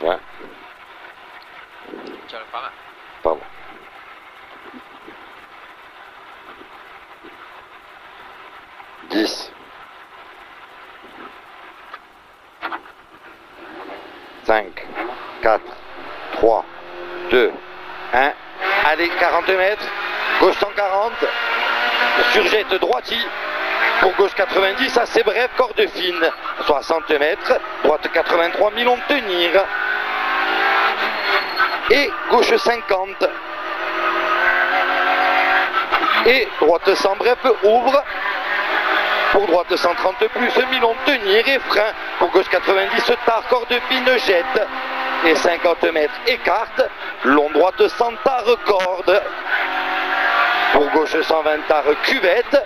Ouais. Tiens, pas mal. Pardon. Dix. 5, 4, 3, 2, 1. Allez, 40 mètres. Gauche 140. Surjette droiti. Pour gauche 90, assez bref, corde fine. 60 mètres. Droite 83, milon de tenir. Et gauche 50. Et droite 100 bref, ouvre. Pour droite 130 plus, milon de tenir et frein. Pour gauche 90, tard, corde fine, jette. Et 50 mètres, écarte. Long droite 100 tard, corde. Pour gauche 120 tard, cuvette.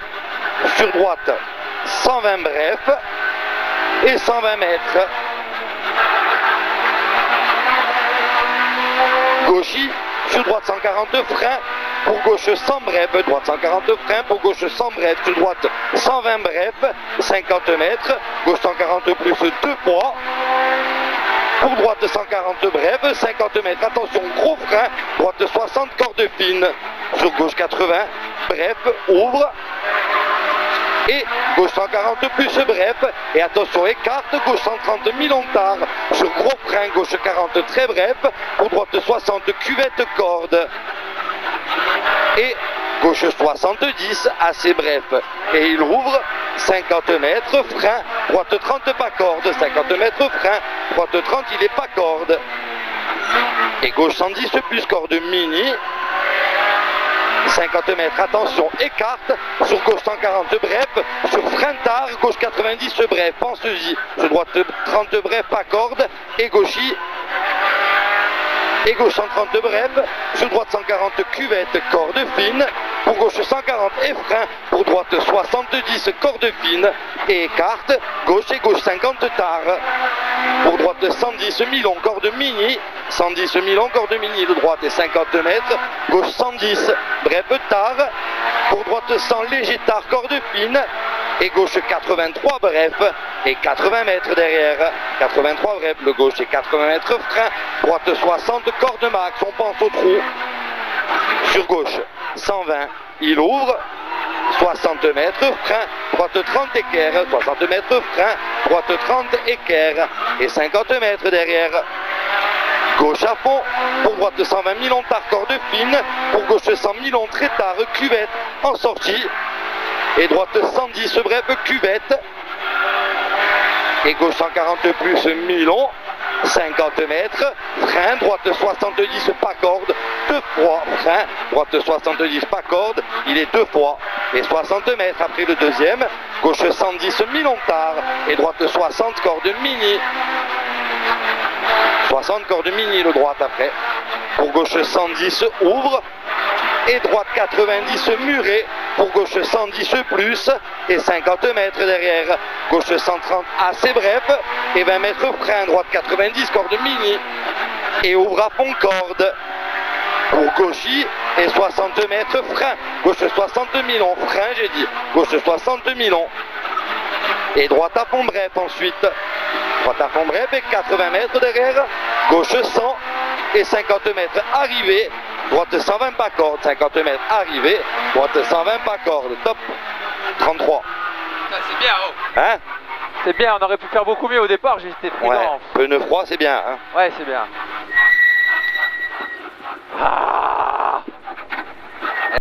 Sur droite 120 bref. Et 120 mètres. Gauchy, sur droite 140 frein. Pour gauche 100 bref, droite 140 frein, pour gauche 100 bref, sur droite 120 bref, 50 mètres, gauche 140 plus 2 fois, pour droite 140 bref, 50 mètres, attention, gros frein, droite 60, corde fine, sur gauche 80, bref, ouvre, et gauche 140 plus bref, et attention, écarte, gauche 130 milon tard, sur gros frein, gauche 40 très bref, pour droite 60, cuvette, corde. Et gauche 70, assez bref. Et il ouvre 50 mètres, frein, droite 30 pas corde, 50 mètres frein, droite 30 il est pas corde. Et gauche 110 plus corde mini, 50 mètres, attention, écarte, sur gauche 140 bref, sur frein tard, gauche 90 bref, pense-y, sur droite 30 bref, pas corde, et gauchy. Et gauche 130 bref, sur droite 140 cuvette, corde fine, pour gauche 140 et frein, pour droite 70 corde fine, et écarte, gauche et gauche 50 tard, pour droite 110 milon, corde mini, 110 milon, corde mini de droite et 50 mètres, gauche 110, bref tard, pour droite 100 léger tard, corde fine, et gauche 83 bref, et 80 mètres derrière, 83 bref, le gauche et 80 mètres frein, droite 60, corde max, on pense au trou, sur gauche 120, il ouvre, 60 mètres frein, droite 30 équerre, 60 mètres frein, droite 30 équerre, et 50 mètres derrière. Gauche à fond, pour droite 120 milon tard, corde fine, pour gauche 100 milon très tard, cuvette, en sortie, et droite 110 bref, cuvette, et gauche 140 plus milon, 50 mètres, frein, droite 70 pas corde, 2 fois, frein, droite 70 pas corde, il est 2 fois, et 60 mètres après le deuxième, gauche 110 milon tard, et droite 60 corde mini, 60 corde mini le droite après, pour gauche 110 ouvre, et droite 90 murée, pour gauche 110 plus, et 50 mètres derrière, gauche 130 assez bref, et 20 mètres frein, droite 90 corde mini, et ouvre à fond corde, pour gauchy, et 60 mètres frein, gauche 60 milon, frein j'ai dit, gauche 60 milon, et droite à fond bref ensuite, droite à fond bref, et 80 mètres derrière, gauche 100, et 50 mètres arrivée, droite 120 pas corde, 50 mètres arrivée, droite 120 pas corde, top, 33. Ça c'est bien, oh. Hein? C'est bien, on aurait pu faire beaucoup mieux au départ, j'étais prudent. Ouais, pneu froid c'est bien. Hein? Ouais, c'est bien.